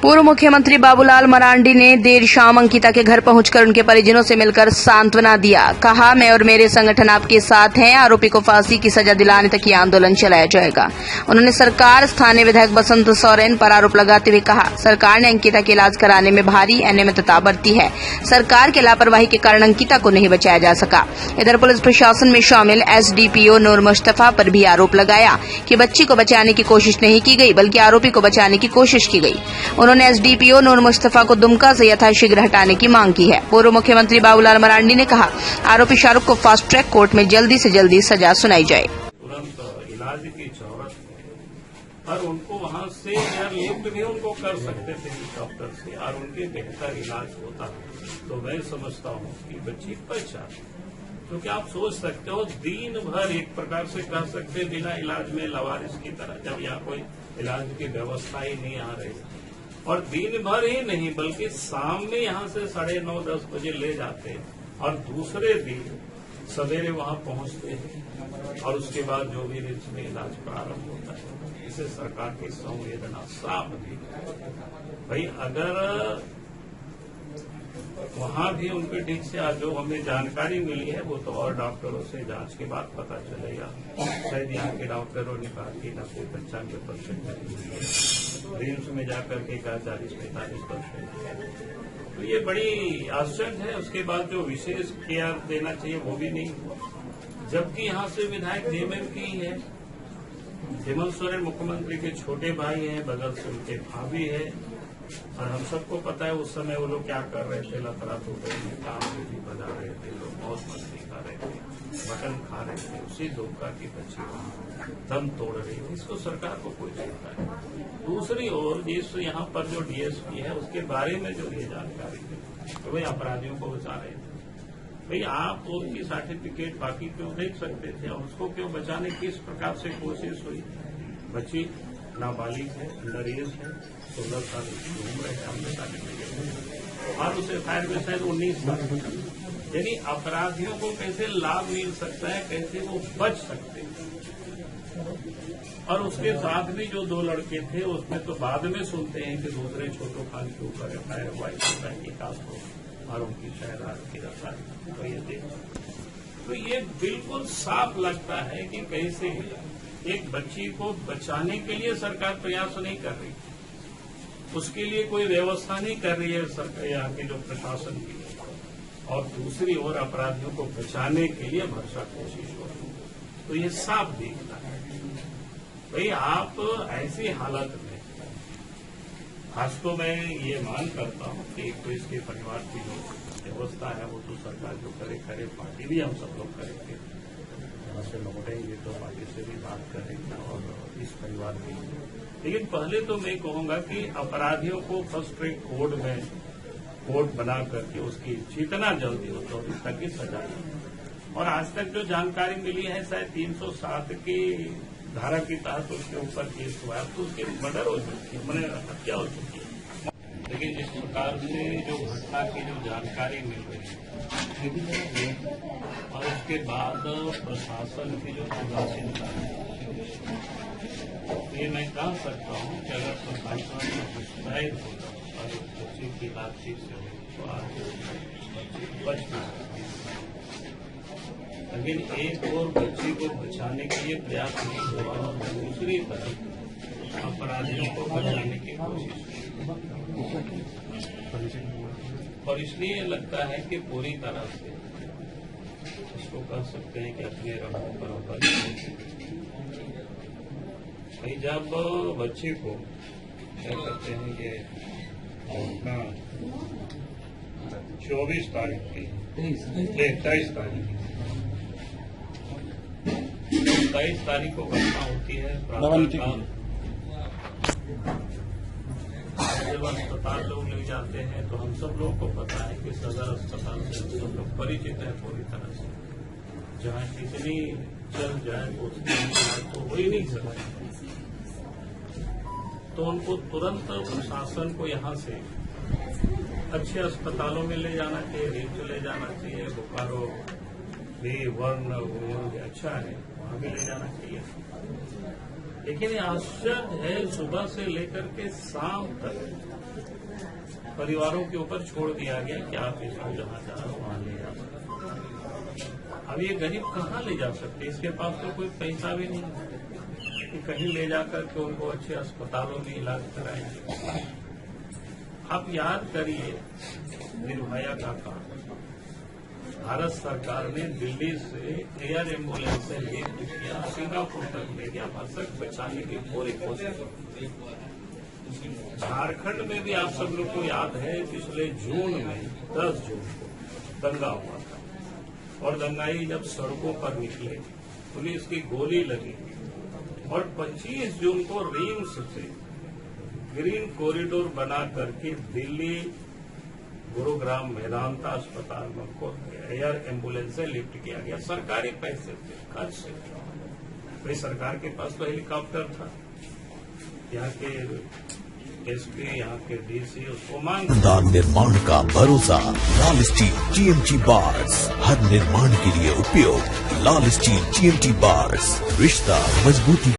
पूर्व मुख्यमंत्री बाबूलाल मरांडी ने देर शाम अंकिता के घर पहुंचकर उनके परिजनों से मिलकर सांत्वना दिया। कहा, मैं और मेरे संगठन आपके साथ हैं। आरोपी को फांसी की सजा दिलाने तक ये आंदोलन चलाया जाएगा। उन्होंने सरकार स्थानीय विधायक बसंत सोरेन पर आरोप लगाते हुए कहा, सरकार ने अंकिता के इलाज कराने में भारी अनियमितता बरती है। सरकार की लापरवाही के कारण अंकिता को नहीं बचाया जा सका। इधर पुलिस प्रशासन में शामिल एसडीपीओ नूर मुस्तफा पर भी आरोप लगाया कि बच्ची को बचाने की कोशिश नहीं की गई, बल्कि आरोपी को बचाने की कोशिश की गई। उन्होंने एसडीपीओ नूर मुस्तफा को दुमका से यथाशीघ्र हटाने की मांग की है। पूर्व मुख्यमंत्री बाबूलाल मरांडी ने कहा, आरोपी शाहरुख को फास्ट ट्रैक कोर्ट में जल्दी से जल्दी सजा सुनाई जाए। तुरंत इलाज की जरूरत है और उनको वहां से एयर लिफ्ट भी उनको कर सकते थे डॉक्टर से और उनके बेहतर इलाज होता। तो मैं समझता हूँ कि बच्ची बच जाती, क्योंकि आप सोच सकते हो दिन भर एक प्रकार से कह सकते बिना इलाज में लवारिस की तरह, जब यहाँ कोई इलाज की व्यवस्था ही नहीं आ रही और दिन भर ही नहीं बल्कि शाम में यहाँ से 9:30-10 बजे ले जाते हैं और दूसरे दिन सवेरे वहाँ पहुँचते हैं और उसके बाद जो भी रिम्स में इलाज प्रारंभ होता है। इसे सरकार की संवेदना साफ दी भाई, अगर वहाँ भी उनके ठीक से आज जो हमें जानकारी मिली है वो तो और डॉक्टरों से जांच के बाद पता चलेगा। शायद यहाँ के डॉक्टरों ने कहा कि 90-95% रिम्स में जाकर के कहा 40-45%। तो ये बड़ी आश्चर्य है। उसके बाद जो विशेष केयर देना चाहिए वो भी नहीं हुआ, जबकि यहाँ से विधायक हेमंत की है। हेमंत सोरेन मुख्यमंत्री के छोटे भाई हैं, बगल से उनके भाभी है और हम सबको पता है उस समय वो लोग क्या कर रहे थे। लतरातुर में काम भी बजा रहे थे, लोग बहुत मस्ती कर रहे थे, मटन खा रहे थे। उसी धोखा की बच्ची दम तोड़ रही थी। इसको सरकार को कोई चिंता है। दूसरी ओर जिस यहाँ पर जो डीएसपी है उसके बारे में जो ये जानकारी है तो भाई अपराधियों को बचा रहे थे। भाई आप उसकी सर्टिफिकेट बाकी क्यों देख सकते थे और उसको क्यों बचाने किस प्रकार से कोशिश हुई। बच्ची नाबालिग है, अंडर एज है, 16 साल घूम रहे हैं और उसे फायर में शायद 19 साल। यानी अपराधियों को कैसे लाभ मिल सकता है, कैसे वो बच सकते हैं। और उसके साथ भी जो 2 लड़के थे उसमें तो बाद में सुनते हैं कि दूसरे छोटो खान के ऊपर एफआईआर हुआ है और उनकी शायद आज गिरफ्तारी। तो ये देख, तो ये बिल्कुल साफ लगता है कि कैसे एक बच्ची को बचाने के लिए सरकार प्रयास नहीं कर रही, उसके लिए कोई व्यवस्था नहीं कर रही है सरकार यहाँ के जो प्रशासन की, और दूसरी ओर अपराधियों को बचाने के लिए भरसक कोशिश हो रही है। तो ये साफ दिखता है भाई, आप ऐसी हालत में आज तो मैं ये मान करता हूँ कि एक तो इसके परिवार की जो व्यवस्था है वो तो सरकार जो करे, पार्टी भी हम सब लोग करेंगे। यहाँ से लौटेंगे तो पार्टी से भी बात करेंगे और इस परिवार की। लेकिन पहले तो मैं कहूँगा कि अपराधियों को फर्स्ट ट्रैक कोर्ट बना करके उसकी जितना जल्दी हो तो तक की सजा। और आज तक जो जानकारी मिली है शायद 307 की धारा के तहत उसके ऊपर केस हुआ है, तो उसकी मर्डर हो चुकी है, मैंने हत्या हो चुकी है। लेकिन जिस प्रकार से जो घटना की जो जानकारी मिल रही है और उसके बाद प्रशासन की जो उदासीनता है, ये मैं कह सकता हूँ कि अगर प्रशासन मुस्तैद होता और बच्ची की बातचीत से हो तो आज बच ना सकती। लेकिन एक और बच्ची को बचाने के लिए प्रयास नहीं हुआ और दूसरी तरफ अपराधियों को बचाने की कोशिश और इसलिए लगता है कि पूरी तरह से इसको कह सकते हैं कि अपने रंगों पर भाई जब बच्चे को क्या कहते हैं कि 24 तारीख की 23 तारीख 23 तारीख को घटना होती है। जब अस्पताल लोग ले जाते हैं तो हम सब लोग को पता है कि सदर अस्पताल से हम सब लोग परिचित है पूरी तरह से, जहाँ कितनी चल जाए तो हो ही नहीं सकता। तो उनको तुरंत प्रशासन को यहाँ से अच्छे अस्पतालों में ले जाना चाहिए, रिम्स ले जाना चाहिए, बोकारो भी वर्ण अच्छा है वहाँ भी ले जाना चाहिए। लेकिन ये आश्चर्य है, सुबह से लेकर के शाम तक परिवारों के ऊपर छोड़ दिया गया कि आप इसको जहां चाहो वहां ले जा सकते। अब ये गरीब कहाँ ले जा सकते, इसके पास तो कोई पैसा भी नहीं है कि कहीं ले जाकर के उनको अच्छे अस्पतालों में इलाज कराएंगे। आप याद करिए निर्भया का काम, भारत सरकार ने दिल्ली से एयर एम्बुलेंस से लिफ्ट किया, सिंगापुर तक ले गया, भसक बचाने की पूरी कोशिश। झारखंड में भी आप सब लोग को याद है, पिछले जून में 10 जून को दंगा हुआ था और दंगाई जब सड़कों पर निकले, पुलिस की गोली लगी और 25 जून को रिम्स से ग्रीन कॉरिडोर बना करके दिल्ली गुरुग्राम मेदांता अस्पताल में को एयर एम्बुलेंस से लिफ्ट किया गया, सरकारी पैसे से, खर्च से। भाई सरकार के पास तो हेलीकॉप्टर था, यहाँ के एसपी, यहाँ के डीसी उसको मांग। निर्माण का भरोसा लाल स्टील TMT बार्स, हर निर्माण के लिए उपयोग। लाल स्टील TMT बार्स, रिश्ता मजबूती